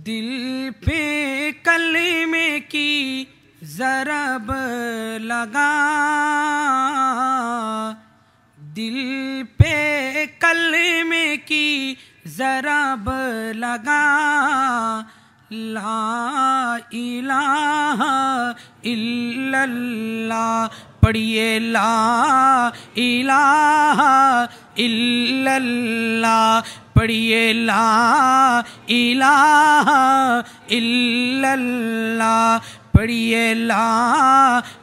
दिल पे कलमे की ज़रब लगा, दिल पे कलमे की ज़रब लगा। ला इलाहा इल्लल्लाह पढ़िए, ला इलाहा इल्लल्लाह पढ़िए, ला इलाहा इल्लल्लाह पढ़िए, ला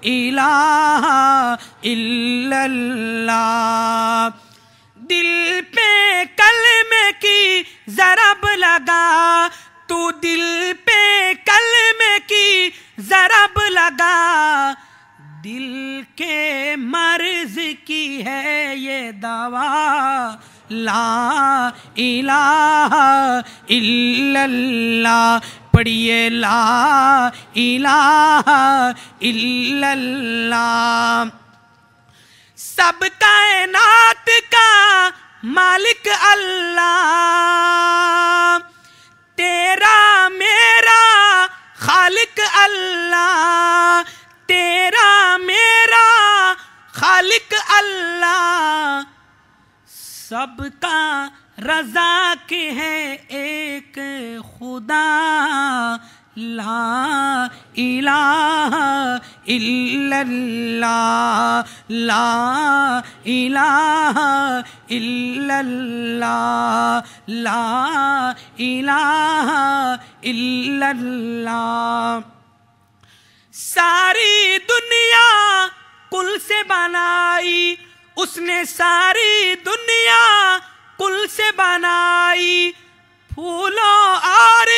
इलाहा इल्लल्लाह। दिल पे कलमे की ज़रब लगा, तू दिल पे कलमे की ज़रब लगा। दिल के मर्ज की है ये दवा, ला इलाहा इल्लल्लाह पढ़िए, ला इलाहा इल्लल्लाह। सब कायनात का मालिक अल्लाह, तेरा मेरा खालिक अल्लाह, तेरा मेरा खालिक अल्लाह। सबका रज़ाक है एक खुदा, ला इलाहा इल्लल्लाह, ला इलाहा इल्लल्लाह, ला इलाहा इल्लल्लाह। सारी दुनिया कुल से बनाई उसने, सारी दुनिया कुल से बनाई। फूलों और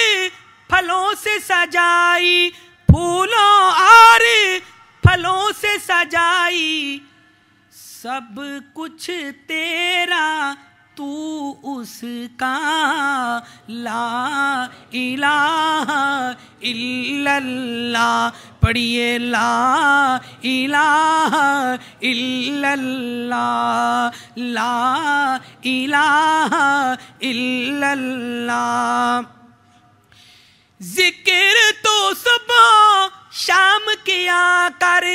फलों से सजाई, फूलों और फलों से सजाई। सब कुछ तेरा तू उसका, ला इलाहा इल्लल्लाह पढ़िए, ला इलाहा इल्लल्लाह, ला इलाहा इल्लल्लाह। जिक्र तो सुबह शाम किया कर,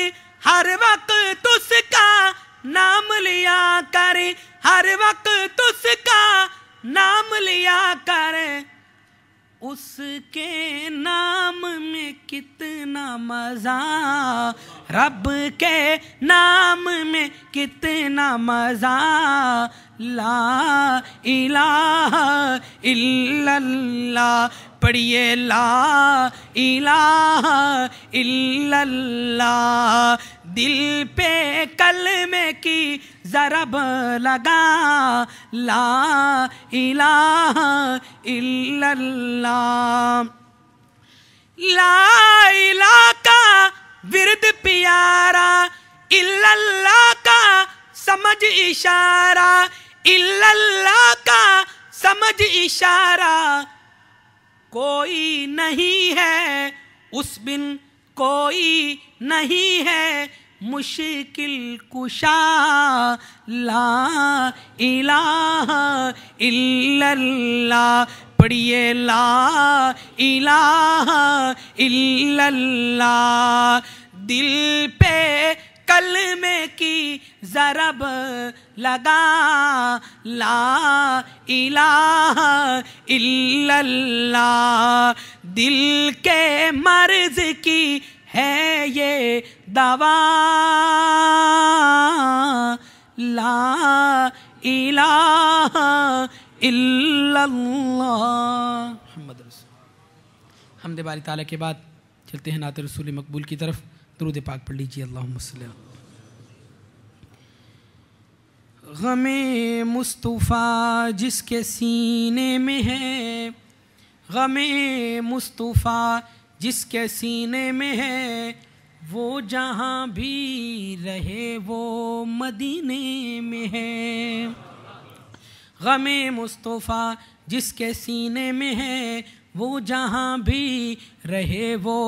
हर वक्त उसका नाम लिया कर, हर वक्त उसका नाम लिया कर। उसके नाम में कितना मजा, रब के नाम में कितना मजा। ला इलाहा इल्लल्लाह पढ़िए, ला इलाहा इल्लल्लाह। दिल पे कलमे की ज़रब लगा, ला इलाहा इल्लल्लाह। ला इलाहा का विरद प्यारा, इल्लल्लाह का समझ इशारा, इल्लल्लाह का समझ इशारा। कोई नहीं है उस बिन, कोई नहीं है मुश्किल कुशा। ला इलाहा इल्लल्लाह पढ़िए, ला इलाहा इल्लल्लाह। दिल पे कलमे की ज़रब लगा, ला इलाहा इल्लल्लाह। दिल के मर्ज की है ये दवा, ला इलाहा इल्लल्लाह। मुहम्मद रसूल। हम्द बारी ताला के बाद चलते हैं नात रसूल मकबूल की तरफ। दुरूद पाक पढ़ लीजिए। अल्लाहुम्मा सल्ली। गमे मुस्तफ़ा जिसके सीने में है, गमे मुस्तफ़ा जिसके सीने में है, वो जहाँ भी रहे वो मदीने में है। गमे मुस्तफ़ा जिसके सीने में है, वो जहाँ भी रहे वो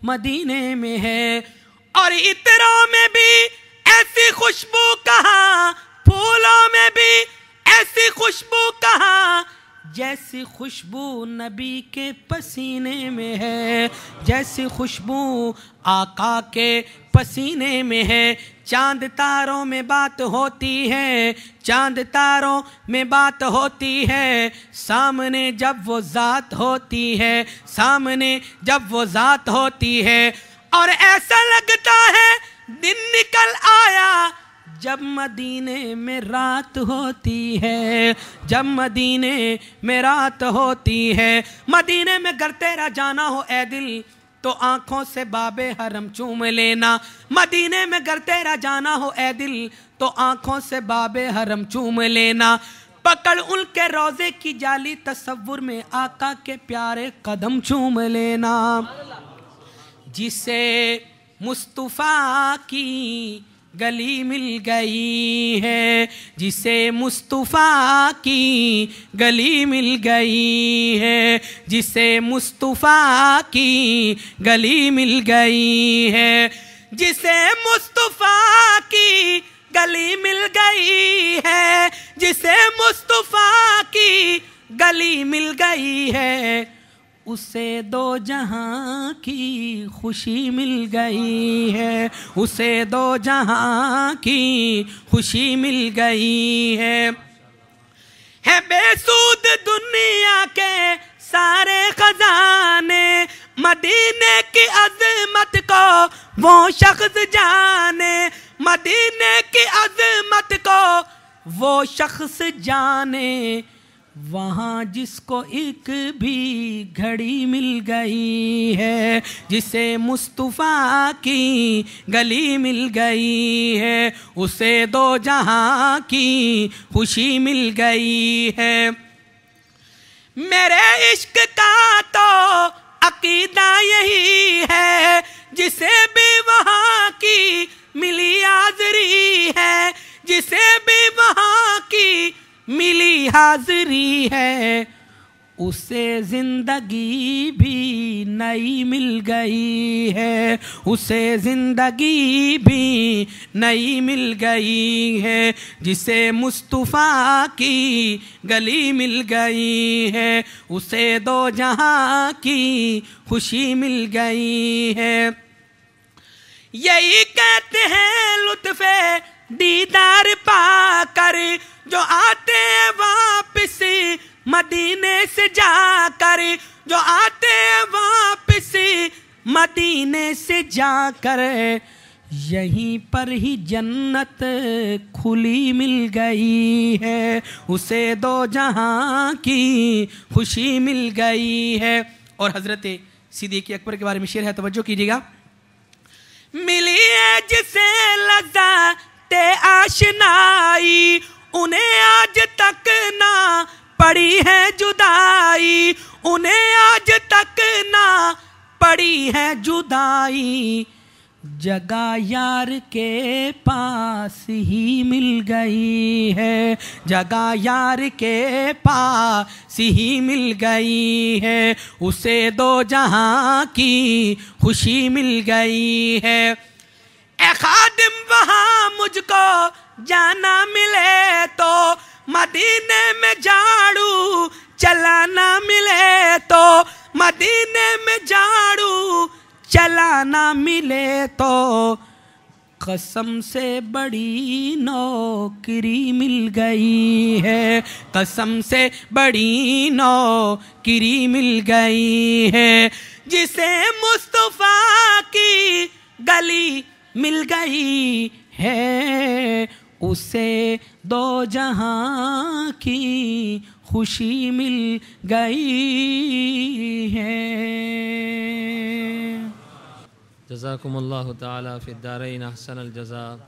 मदीने में है। और इत्रों में भी ऐसी खुशबू कहाँ, फूलों में भी ऐसी खुशबू कहाँ, जैसी खुशबू नबी के पसीने में है, जैसी खुशबू आका के पसीने में है। चांद तारों में बात होती है, चांद तारों में बात होती है, सामने जब वो ज़ात होती है, सामने जब वो ज़ात होती है। और ऐसा लगता है दिन निकल आया जब मदीने में रात होती है, जब मदीने में रात होती है। मदीने में घर तेरा जाना हो ए दिल तो आंखों से बाबे हरम चूम लेना, मदीने में घर तेरा जाना हो ए दिल तो आंखों से बाबे हरम चूम लेना। पकड़ उनके रोजे की जाली तसव्वुर में आका के प्यारे कदम चूम लेना। जिसे मुस्तफ़ा की गली मिल गई है, जिसे मुस्तफ़ा की गली मिल गई है, जिसे मुस्तफ़ा की गली मिल गई है, जिसे मुस्तफ़ा की गली मिल गई है, जिसे मुस्तफ़ा की गली मिल गई है, उसे दो जहां की खुशी मिल गई है, उसे दो जहां की खुशी मिल गई है बेसूद दुनिया के सारे खजाने, मदीने की अज़मत को वो शख्स जाने, मदीने की अज़मत को वो शख्स जाने। वहाँ जिसको एक भी घड़ी मिल गई है, जिसे मुस्तफ़ा की गली मिल गई है, उसे दो जहां की खुशी मिल गई है। मेरे इश्क का तो अकीदा यही है, जिसे भी वहाँ की मिली हाज़री है, जिसे भी वहाँ की मिली हाज़री है, उसे जिंदगी भी नई मिल गई है, उसे जिंदगी भी नई मिल गई है। जिसे मुस्तफ़ा की गली मिल गई है, उसे दो जहां की खुशी मिल गई है। यही कहते हैं लुत्फ़े दीदार पाकर जो आते हैं वापिस मदीने से जाकर, जो आते हैं वापिस मदीने से जाकर, यहीं पर ही जन्नत खुली मिल गई है, उसे दो जहां की खुशी मिल गई है। और हजरत सिद्दीक़ अकबर के बारे में शेर है, तवज्जो कीजिएगा। मिली है जिसे लज़्ज़ते आशनाई, उन्हें आज तक ना पड़ी है जुदाई, उन्हें आज तक ना पड़ी है जुदाई। जगह यार के पास ही मिल गई है, जगह यार के पास ही मिल गई है, उसे दो जहां की खुशी मिल गई है। ए खादिम वहाँ मुझको जाना मिले तो, मदीने में झाड़ू चलाना मिले तो, मदीने में झाड़ू चलाना मिले तो, कसम से बड़ी नौकरी मिल गई है, कसम से बड़ी नौकरी मिल गई है। जिसे मुस्तफ़ा की गली मिल गई है, उसे दो जहां की खुशी मिल गई है। जज़ाकुमुल्लाहु ताला फ़िद्दारैन अहसनल जज़ा।